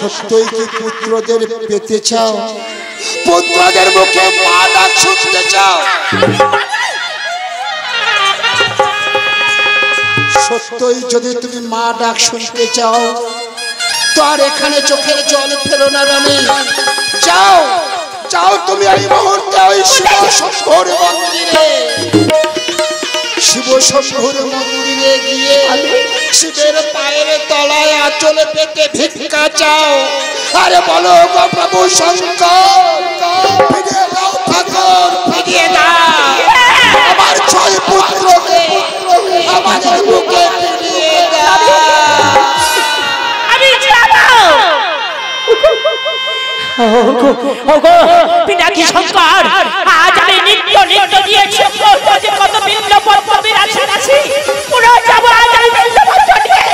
সত্যই কি পুত্রদের পেতে চাও? পুত্রদের মুখে মা ডাক শুনতে চাও? সত্যই যদি তুমি মা ডাক শুনতে চাও তো আর এখানে চোখের জল ফেলো না রানী। যাও যাও তুমি এই মুহূর্তে ওই শিব শম্ভুর মন্দিরে গিয়ে শিবের পায়ের তলায় আঁচলে পেতে ভিক্ষা চাও। আরে বলো গো প্রভু শঙ্কর, ফিরিয়ে দাও ঠাকুর, ফিরিয়ে দাও আমার 6 পুত্রকে আমাদের বুকে ফিরিয়ে দাও। আমি যাব। ওগো পিনাকি শঙ্কর, আজ আমি নিত্য নিত্য দিয়েছি কত বিন্দু পদ্মের আছি পুরো যাব আজ আমি বিন্দু পদ্ম নিয়ে।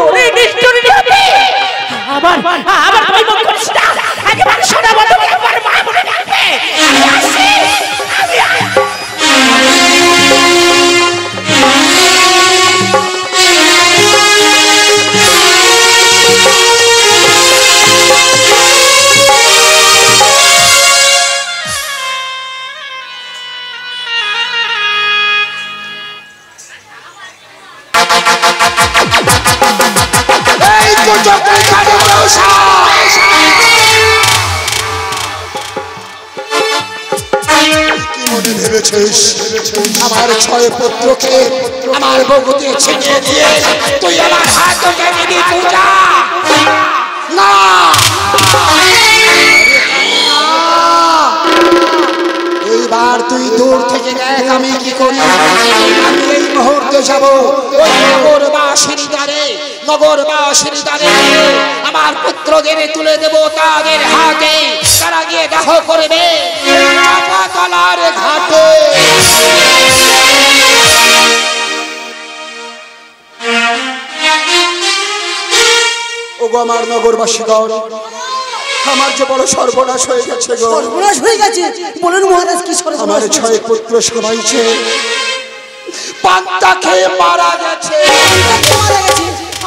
ওরে নিষ্ঠুর নিয়তি, আবার তুই মুখ করিস না, একেবারে শোনা বলো একবার মা বলে ডাকবে। আমি আসি, আমি আমার 6 পুত্রকে আমার বগুতে ছিনিয়ে দিয়ে তুই আমার হাত ধরে নিবি পূজা? না, এইবার তুই দূর থেকে দেখ আমি কি করি। আমি এই মুহূর্তে যাবো ওই নগরবাসীর দ্বারে আমার পুত্রদের তুলে দেবো তাদের হাতে, তারা গিয়ে দাহ করবে চাপাতলার ঘাটে। ওগো আমার নগরবাসীগণ, আমার যে বড় সর্বনাশ হয়ে গেছে গো। সর্বনাশ হয়ে গেছে? বলুন মহারাজ কি সর্বনাশ? আমার 6 পুত্র সবাইছে পান্তা খেয়ে মারা গেছে।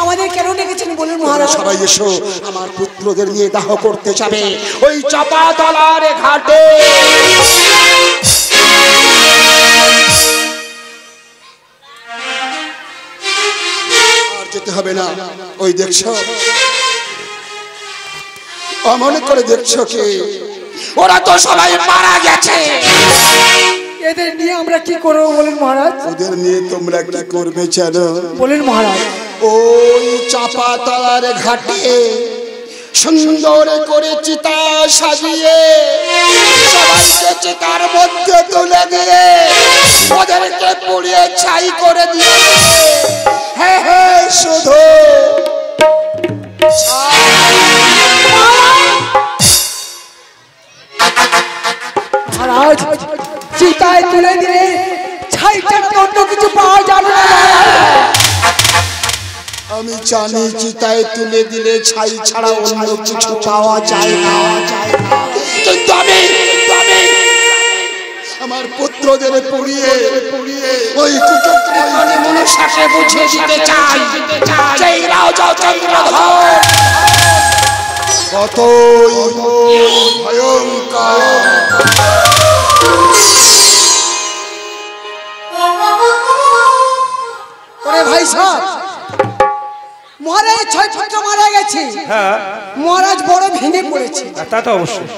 আমাদের কেন ডেকেছেন বলুন মহারাজ? সবাই এসো, আমার পুত্রদের নিয়ে দাহ করতে যাবে ওই চাপাতলার ঘাটে। আর যেতে হবে না। ওই দেখছো, অমন করে দেখছো কি? ওরা তো সবাই মারা গেছে। এদের নিয়ে আমরা কি করব বলেন মহারাজ? ওদের নিয়ে তোমরা কি করবে জানো? বলেন মহারাজ। ওই চাপাতলার ঘাটে সুন্দর করে চিতা সাজিয়ে সবাইকে চিতার মধ্যে তুলে দিয়ে ওদেরকে পুড়িয়ে ছাই করে দিয়ে হ্যাঁ হ্যাঁ শুধু মহারাজ চিতায় তুলে দিলে ছাই ছাড়া অন্য কিছু পাওয়া যাবে না। আমি জানি চিতায় তুলে দিলে ছাই ছাড়া অন্য কিছু পাওয়া যায় না, কিন্তু আমি আমার পুত্রদের পুড়িয়ে ওই কুচক্রী মনুষ্যকে বুঝিয়ে দিতে চাই সেই রাজা চন্দ্রধর কতই ভয়ঙ্কর। ওরে ভাই সাহেব, মহারাজ 6 পুত্র মারা গেছে। হ্যাঁ, মহারাজ বড় ভেঙে পড়েছে। তা তো অবশ্যই।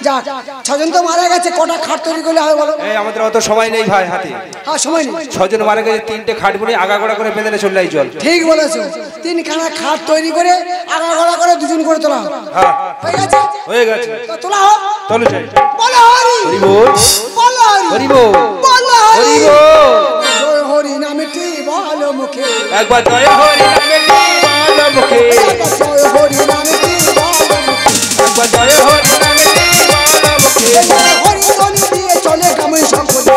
যাক 6 জন তো মারা গেছে, কটা খাট তৈরি করলে হয় বলো? এই আমাদের অত সময় নেই ভাই হাতে। হ্যাঁ সময় নেই। 6 জন মারা গেছে, 3টে খাট বুনি আগাগোড়া করে বেঁধে চলে চল। ঠিক বলেছো, 3খানা খাট তৈরি করে আগাগোড়া করে 2 জন করে তোলা। হ্যাঁ হয়ে গেছে তো তোলা হোক। চলো যাই। বলো হরি হরি বল, বলো হরি বল, বলো হরি হরি বল। জয় হরি নামটি বলো মুখে, একবার জয় হরি নামটি বলো মুখে, জয় হরি নামটি বলো মুখে, একবার জয় হরি নামটি বলো মুখে। হরি ধ্বনি দিয়ে চলে কামে সকলে,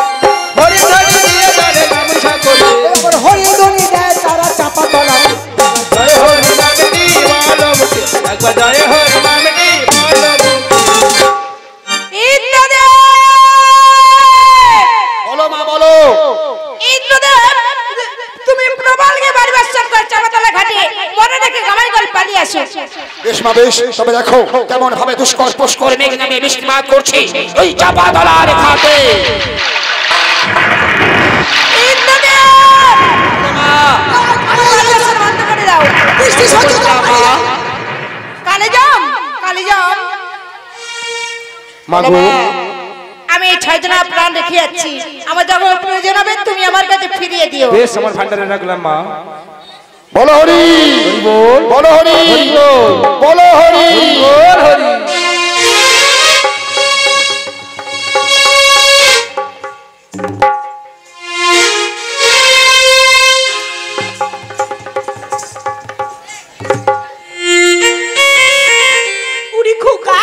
হরি ধ্বনি দিয়ে চলে কামে সকলে, এবার হরি ধ্বনি দেয় তারা চাপাতলা। জয় হরি নামটি বলো মুখে, একবার জয় হরি নামটি বলো মুখে। ইন্দ্রদেব বলো মা বলো। দেখে গামাই গল পালিয়ে আসো। বেশ মা বেশ, তবে দেখো কেমন ভাবে দুষ্কর পুষ্কর মেঘ নামে বৃষ্টিপাত করছে ওই চাপা তলার ঘাটে। বন্ধ করে দাও। বৃষ্টি সহ্য করতে পারি না। কালিজাম মাগো আমি এই 6 জনের প্রাণ রেখে যাচ্ছি। আমার যখন প্রয়োজন হবে তুমি আমার কাছে ফিরিয়ে দিও। বেশ আমার ভান্ডারে রাখলাম মা। বলো হরি বল বলো হরি বলো হরি বল হরি। উড়ি খোকা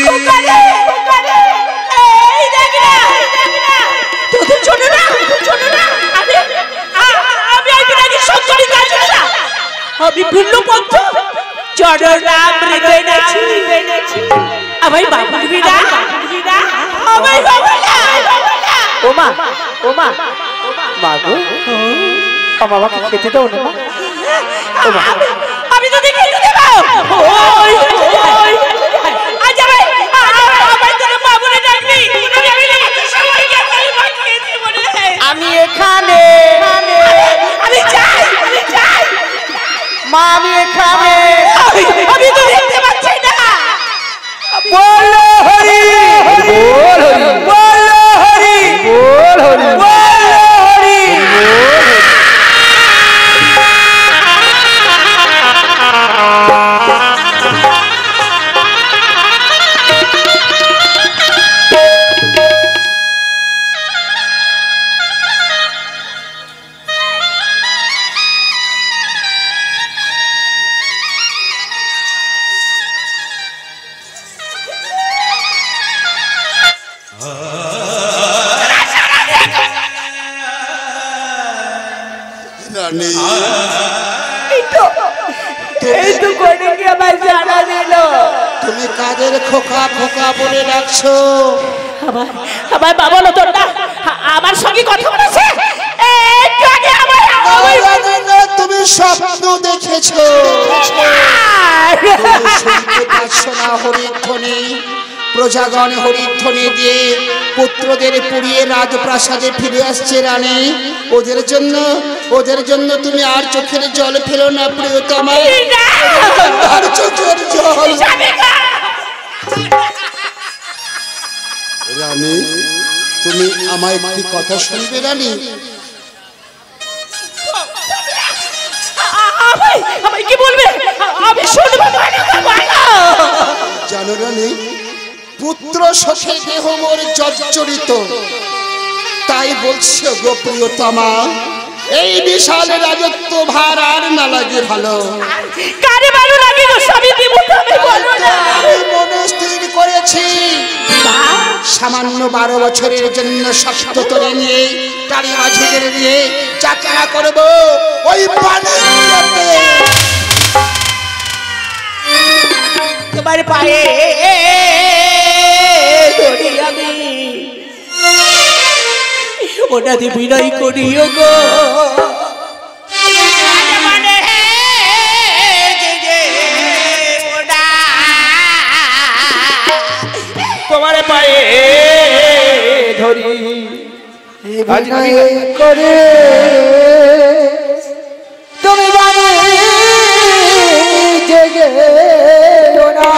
খোকা রে এই দেখ না তোদের ছোট না আমি আগে সত্যি কাজ না আমি ভিন্ন পন্থ জড়রাম হৃদয় নাছি আমায় বাবু বিনা আমায় বাবু না ওমা মাগো আমাকে খেতে দাও না মা। আমি তো দেখে দেব ওই আজ আমার তোর বাবুরে ডাকবি আমি এখানে আমি চাই মা, আমি এখানে। আমি তো দেখতে পাচ্ছি না। বলো হরি বল হরি বলো হরি বল হরি বলো হরি। রানী এই তো কোনে কি আমার জানা দিল। তুমি কাদের খোকা খোকা বলে ডাকছো? আমার বাবা নতুন না আমার সঙ্গে কথা বলেছে একটু আগে তুমি স্বপ্ন দেখেছো, তুমি শুনতে পাচ্ছ না হরিধ্বনি? প্রজাগণ হরিধ্বনি দিয়ে পুত্রদের পুড়িয়ে রাজপ্রাসাদে ফিরে আসছে রানী। ওদের জন্য তুমি আর চোখের জল ফেলো না প্রিয়তমা, আর চোখের জল। রানী তুমি আমায় একটি কথা শুনবে রানী? আমায় কি বলবে? আমি শুনবো জানো রানী, পুত্র শোষে দেহ মোর জর্জরিত, তাই বলছে গো প্রিয়তমা, এই বিশাল রাজত্ব ভার আর না লাগে ভালো। কারে ভালো লাগে গো স্বামী বিমুখ আমি বলবো না। আমি মনস্থির করেছি সামান্য 12 বছরের জন্য শক্ত করে নিয়ে টাড়ি মাঝিদের নিয়ে যাত্রা করব ওই বাণিজ্যতে। তোমার পায়ে ধরি আমি ওনাদের বিনয় করিও গো। তোমার পায়ে ধরি আজ করে তুমি বানে জেগে না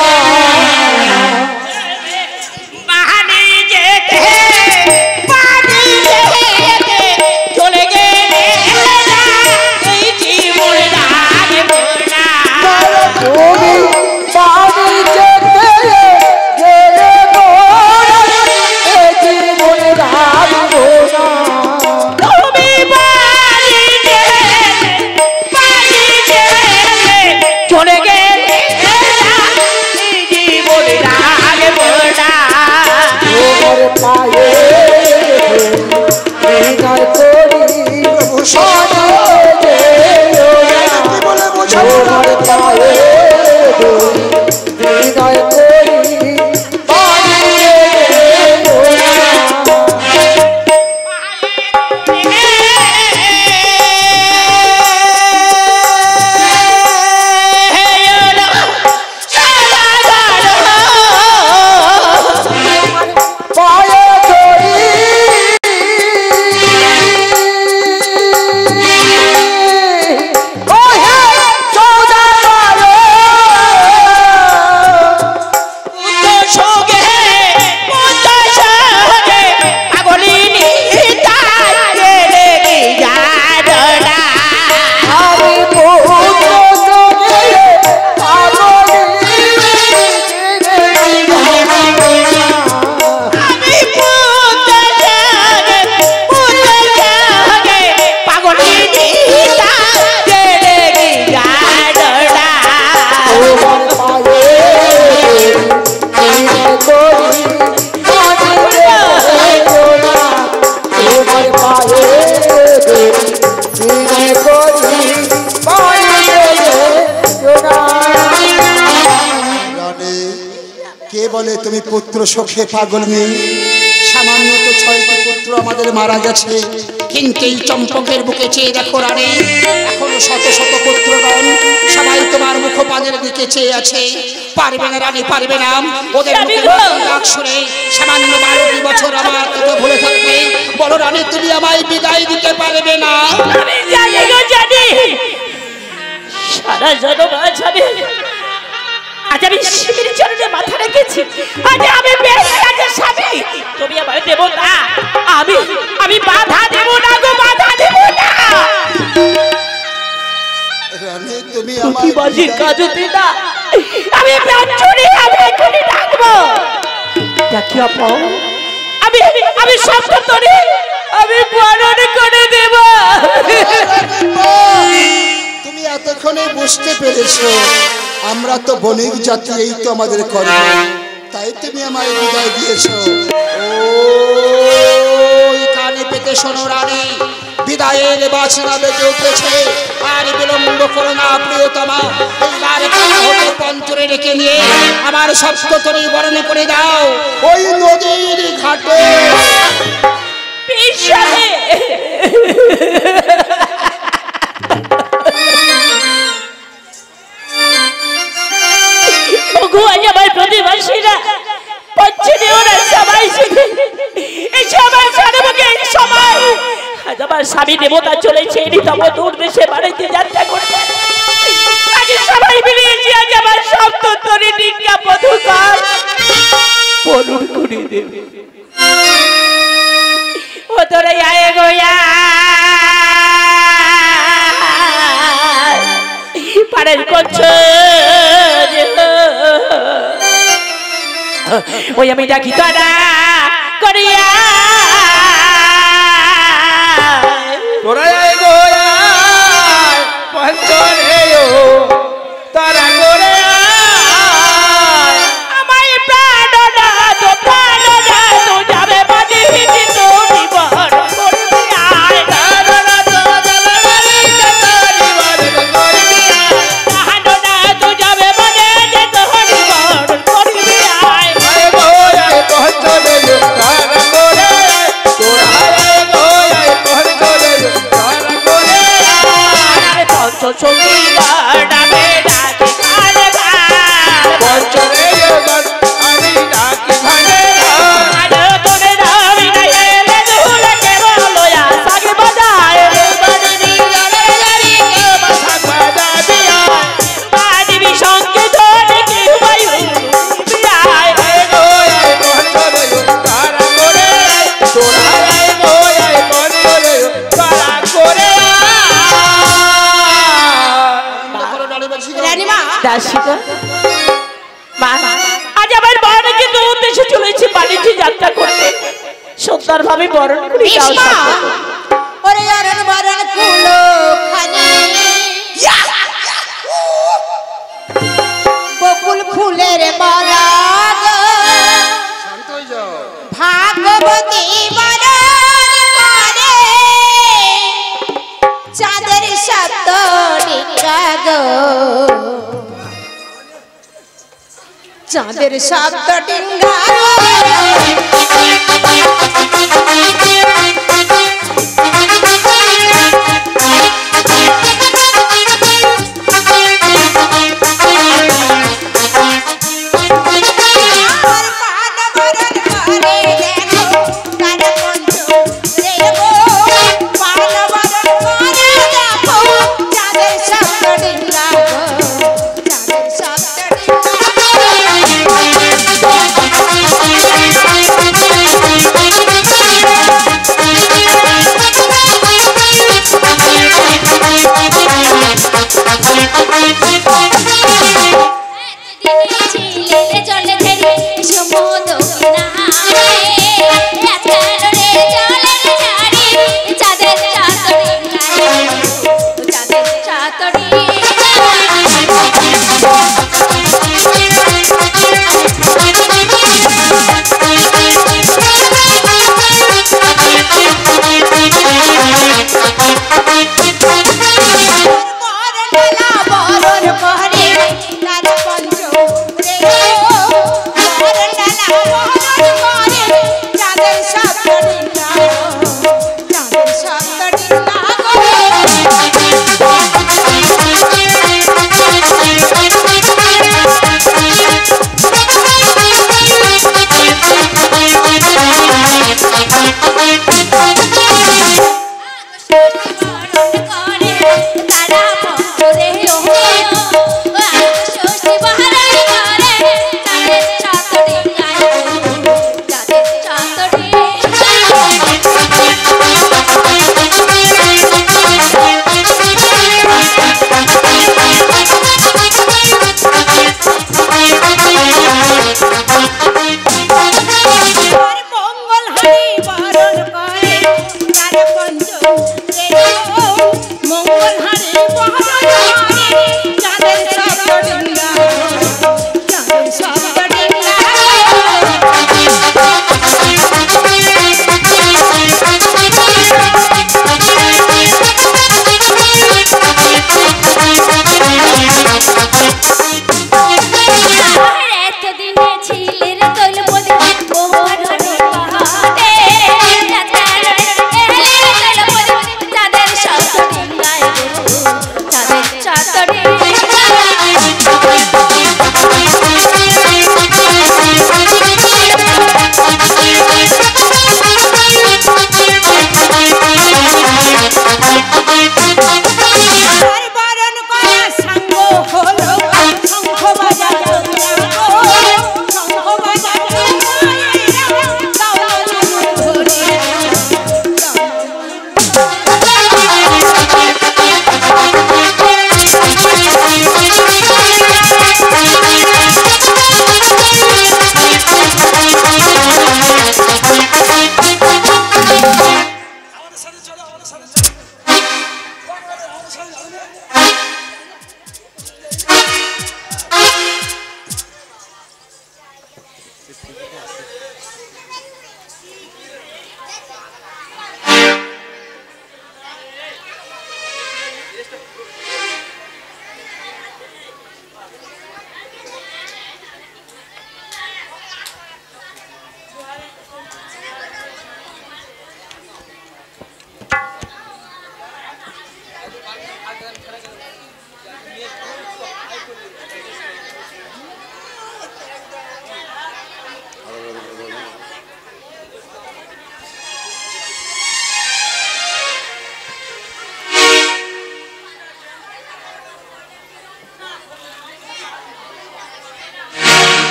চলে গেলে এই জীবন তুমি বানে জেগে গেলে এ জীবন রাখবো না। তুমি চলে গেলে জীবন রাখবো না। তোমার পায়ে বিনয় করি সনে যেও না। তোমার পায়ে বিনয় করি বানে যেও না। তুমি পুত্র শোকে পাগল মেয়ে। সামান্য তো 6টি পুত্র আমাদের মারা গেছে, কিন্তু এই চম্পকের বুকে চেয়ে দেখো রানী, এখনো শত শত পুত্রগণ সবাই তোমার মুখ পানের দিকে চেয়ে আছে। পারবে না রানী, পারবে না। ওদের ডাক শুনে সামান্য 12টি বছর আমার কথা ভুলে থাকবে। বলো রানী, তুমি আমায় বিদায় দিতে পারবে না? আমি জানি গো, জানি। সারা জনম আজ আমি শিবের চরণে মাথা রেখেছি, আজ আমি বেঁচে আছি স্বামী। তুমি আমার দেব না, আমি বাধা দেব না গো, বাধা দেব না। রানী, তুমি আমায় বাজির কাজ হতে না, আমি প্রাঞ্জলি, আমি এখানে ডাকবো। ডাকি আপা, আমি শব্দ করি, আমি বারণ করে দেব। তুমি এতক্ষণে বুঝতে পেরেছো আমরা তো বণিক জাতি, এই তো আমাদের কর্ম, তাই তুমি আমায় বিদায় দিয়েছো। ওই কানে পেতে শোনো রানী, বিদায়ের বাজনা বেজে উঠেছে। আর বিলম্ব করো না প্রিয়তমা, এইবার কানা হতে পঞ্চরে রেখে নিয়ে আমার সপ্ততরী বরণ করে দাও ওই নদীর ঘাটে। পিছনে আমার প্রতিবাসীরা পঞ্চনে ওরা সবাই সবাই সারবকে সবাই আজ আমার স্বামী দেবতা চলেছে তব দূর দেশে বাড়িতে যাত্রা করতে। আজ সবাই মিলিয়েছি, আজ আমার সপ্ততরী ডিঙ্গা মধুকর বরণ করে দেবে। ও তোরা আয় গোয়া পাড়ের করছ, ওই আমি ডাকি তারা করিয়া তোরা গোয়া পঞ্চরে তারা করে আমায় প্রাণ না তো যাবে বাড়ি তো নিবার করতে আয় না তো যাবে বাড়ি তো নিবার করতে আয় না তো যাবে বাড়ি তো নিবার করতে আয়। গোয়া পঞ্চরে তারা করে তোরা গোয়া পঞ্চরে তারা করে পঞ্চসঙ্গী ডাকে ডাকে গান গান পঞ্চরে আমি ডাকি ভানে তোরে দাবি নাই এলে দুলে কে বলো সাগে বাজায় বাদিবি সঙ্গে ধরে কি বায়ু বিয়ায় গোয়া পঞ্চরে তারা করে তোরা গোয়া পঞ্চরে তারা করে রানীমা, দাসিকা মা, আজ আমার বাড়িতে তো উদ্দেশ্যে চলেছি বাণিজ্য যাত্রা করতে, সুন্দর ভাবে বরণ করে দাও। ওরে অরণ বরণ কুলো খানি বকুল ফুলের মালা গো, শান্ত হয়ে যাও। ভাগবতী বরণ করে চাঁদের সপ্ত ডিঙ্গা গো, চাঁদের সপ্ত ডিঙ্গা গো। Thank you.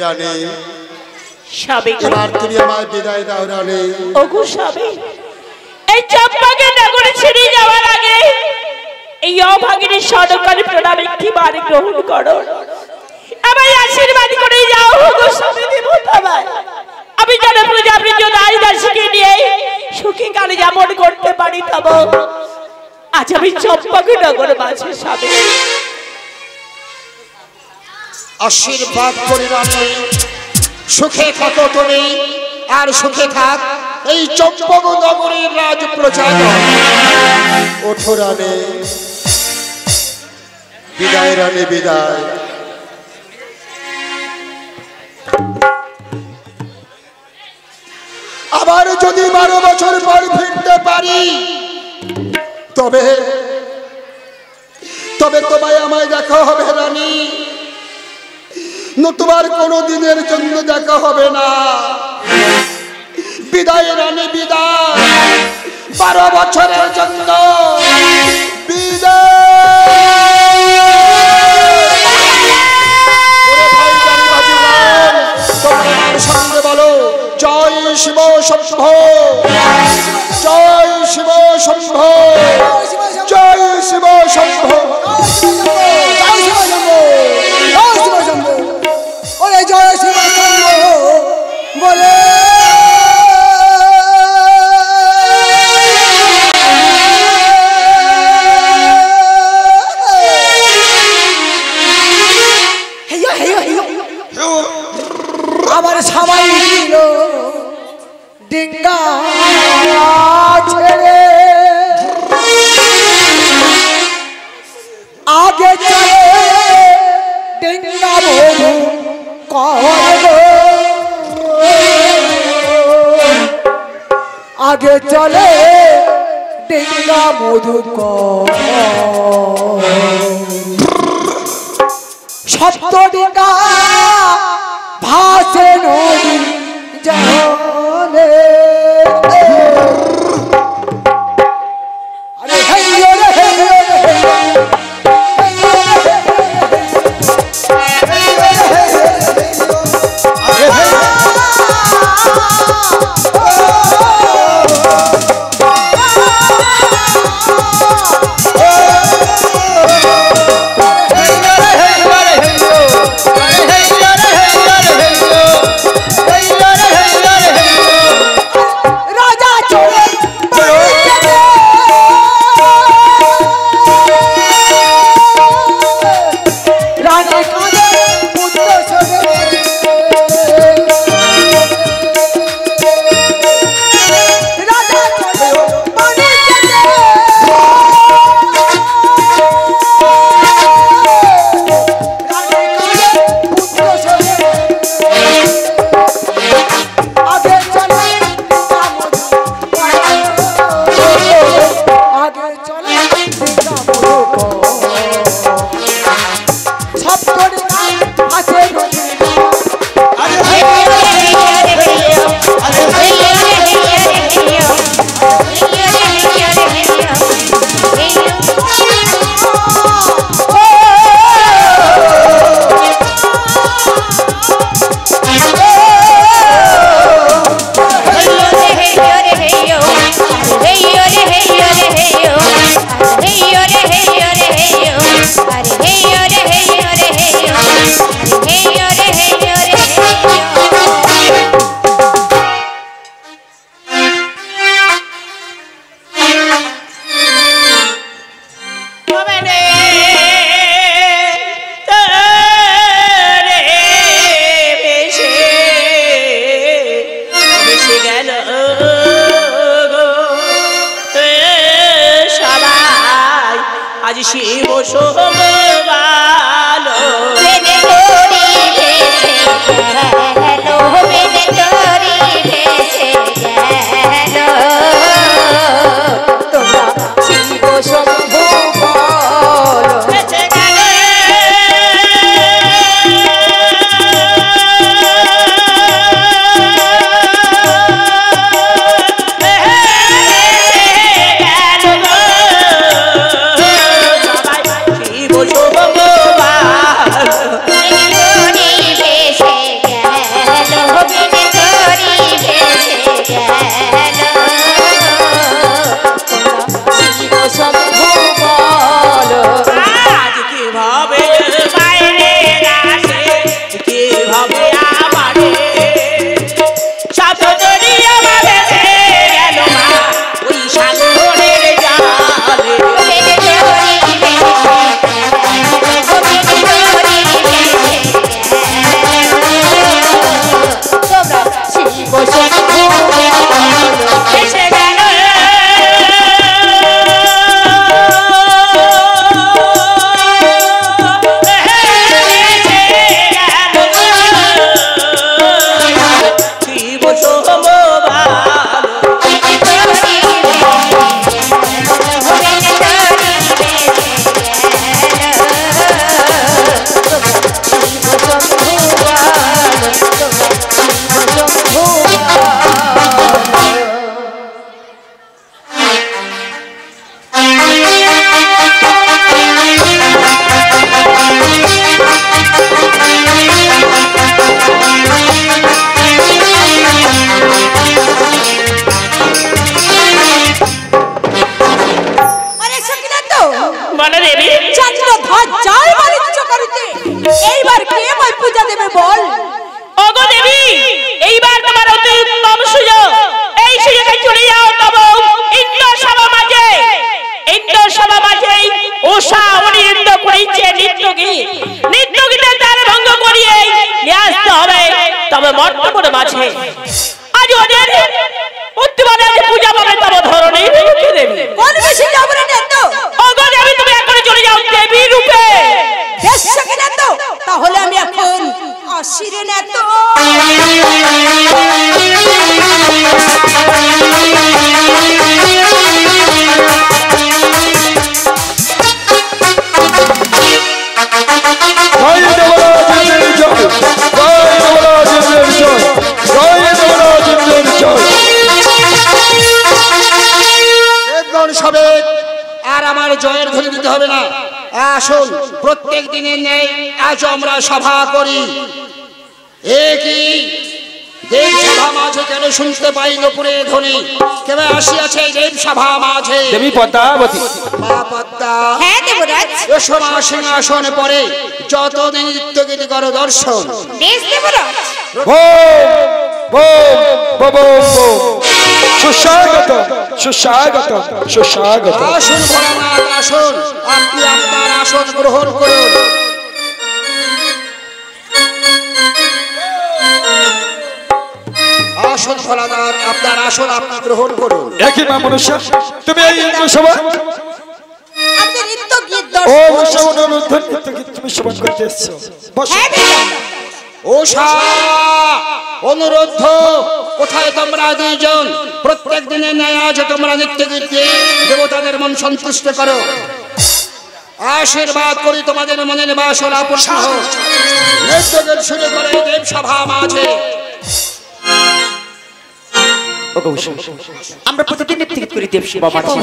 রানী স্বামী এবার তুমি আমায় বিদায় দাও রানী। ওগো স্বামী, এই চম্পাকে নগরে ছেড়ে যাওয়ার আগে এই অভাগিনী সরকারি প্রণাম একটি বারে গ্রহণ করো, আমায় আশীর্বাদ করে যাও। ওগো স্বামী দেবতাবাই, আমি যেন প্রজাপতি নারী দাসীকে নিয়ে সুখী কালে যেমন করতে পারি তব আজ আমি চম্পাকে নগর মাঝে স্বামী আশীর্বাদ করি রানী, সুখে থাকো তুমি আর সুখে থাক এই চম্পক নগরীর রাজ প্রজাগণ। ওঠো রানী, বিদায় রানী বিদায়। আবার যদি 12 বছর পর ফিরতে পারি তবে তবে তোমায় আমায় দেখা হবে রানী, নতুবার কোনো দিনের জন্য দেখা হবে না। বিদায় রানী বিদায়, 12 বছরের জন্য তোমার সঙ্গে বলো জয় শিব শম্ভ, জয় শিব শম্ভ, জয় শিব শম্ভ, জয় শিব শম্ভ, জয় শিব শম্ভ, ওরে জয় শিব শম্ভ বলে আবার সবাই দিল ডিঙ্গা ছেড়ে আগে চলে ডিঙ্গা বধু করব, আগে চলে ডিঙ্গা মধু সপ্ত ডিঙ্গা ভাসে নদী জলে। আরে হে রে হে শিব সোমবালো বেনে তোরি ভেসে গেল বেনে তোরি ভেসে গেল তোমরা শিব শম্ভু বলো বেঁচে গেল আসুন প্রত্যেক দিনের ন্যায় আজ আমরা সভা করি একই দেব সভা মাঝে কেন শুনতে পাই নপুরে ধ্বনি কেন আসিয়াছে দেব সভা মাঝে দেবী পদ্মাবতী মা পদ্মা হ্যাঁ দেবরাজ এসো মা সিংহাসন পরে যতদিন নৃত্য গীত করো দর্শন বেশ দেবরাজ সুস্বাগত সুস্বাগত সুস্বাগত আসুন ভোলানাথ আসুন আপনি আপনার আসন গ্রহণ করুন আসুন ভোলানাথ আপনার আসন আপনি গ্রহণ করুন একই মা মনুষ্য তুমি এই সভা আপনি নৃত্য গীত ও দর্শন অনুরোধ নৃত্য গীত তুমি শ্রবণ করতে এসছো হ্যাঁ দেবরাজ ওষা অনুরোধ কোথায় তোমরা দুইজন প্রত্যেক দিনে ন্যায় আজ তোমরা নৃত্য গীত দিয়ে দেবতাদের মন সন্তুষ্ট করো আশীর্বাদ করি তোমাদের মনের বাসনা পূর্ণ হোক নৃত্য গীত শুরু করে দেব সভা মাঝে আমরা প্রতিদিন নৃত্য গীত করি দেব সভা মাঝে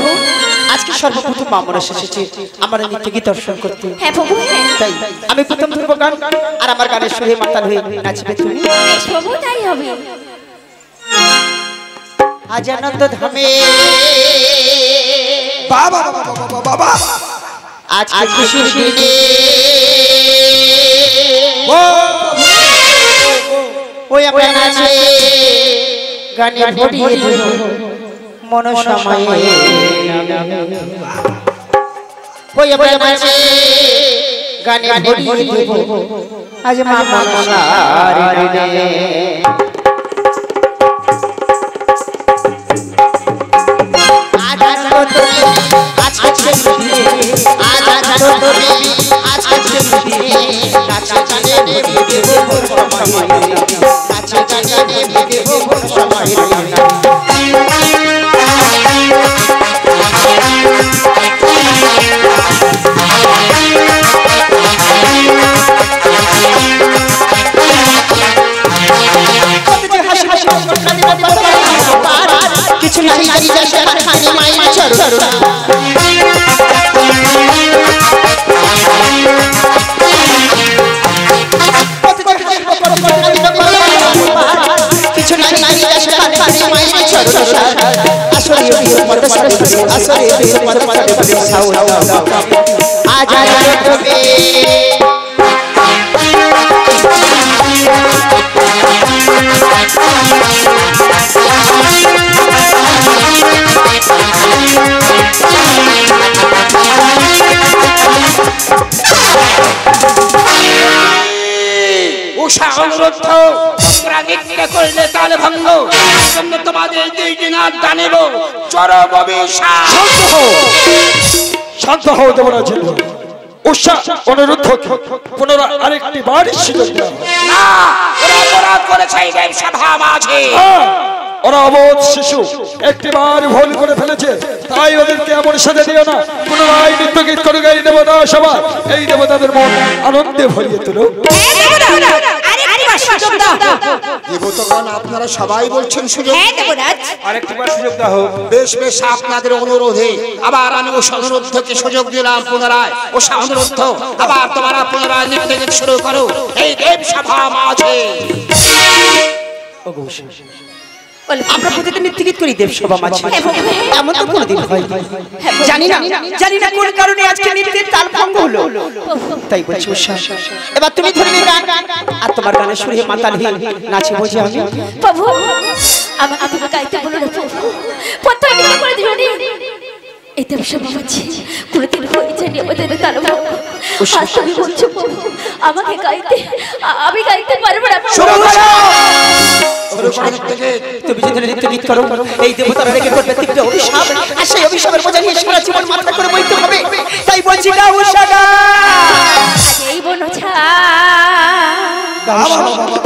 আজকে সর্বপ্রথম আমরা এসেছি আমরা নৃত্য গীত দর্শন করতে হ্যাঁ প্রভু তাই আমি প্রথম ধরব গান আর আমার গানের সুরে মাতাল হয়ে নাচবে তুমি বেশ প্রভু তাই হবে আজ আনন্দ ধামে বাবা বাবা আজকে খুশির দিনে ওই আমরা নাচে গানে ভরিয়ে দেব মন সময়ে ওই আমরা নাচে গানে ভরিয়ে দেব আজ মা মনসার দিনে আজ আনন্দ আজকে খুশির দিনে আজ আনন্দ তবে আজকে দিনে কাছে কানে ভেবে দেব সময় কাছে কানে ভেবে দেব সময় কিছু নারী নারী খানি মাই চড় কিছু নারী নারী খানি মাই চড় আসলে আসলে আজ তবে অনুরোধ নৃত্য করলে তালে ভঙ্গ জন্য তোমাদের 2 দিনার দানেব চরম অভিশাপ। শান্ত হও দেবরাজ উষা অনুরোধ পুনরায় আরেকটি বাড়ি সুযোগ দাও না ওরা অপরাধ করেছে এই দেব সভা মাঝে ওরা অবোধ শিশু একটিবার ভুল করে ফেলেছে তাই ওদেরকে এমন সাজা দিও না পুনরায় নৃত্য গীত করে গাই দেবতা সভা এই দেবতাদের মন আনন্দে ভরিয়ে তুলো দেবতাগণ আপনারা সবাই বলছেন সুযোগ আরেকটিবার সুযোগ দাও বেশ বেশ আপনাদের অনুরোধে আবার আমি ও অনুরোধকে সুযোগ দিলাম পুনরায় ও অনুরোধ আবার তোমরা পুনরায় নৃত্য গীত শুরু করো এই দেব সভা মাঝে আমরা প্রতিদিন নৃত্য গীত করি দেব সভা মাঝে এমন তো কোনোদিন হয় জানি না কোন কারণে আজকে নৃত্যের তাল ভঙ্গ হলো তাই বলছি উষা এবার তুমি ধরে নে গান আর তোমার গানের সুরে মাতাল হয়ে নাচে বুঝি আমি প্রভু আমাকে তুমি গাইতে বলো না প্রভু প্রত্যেক দিন করে দিও নি এই দেব সভা মাঝে কোনদিন হয়ে জানি আমাদের তাল ভঙ্গ আজ তুমি বলছো প্রভু আমাকে গাইতে আমি গাইতে পারবো না তুমি যদি নৃত্য গীত করো এই দেবতারা রেগে করবে তীব্র অভিশাপ আর সেই অভিশাপের বোঝা নিয়ে সারা জীবন মাথা করে বইতে হবে তাই বলছি না উষা এই বনো ছা গাও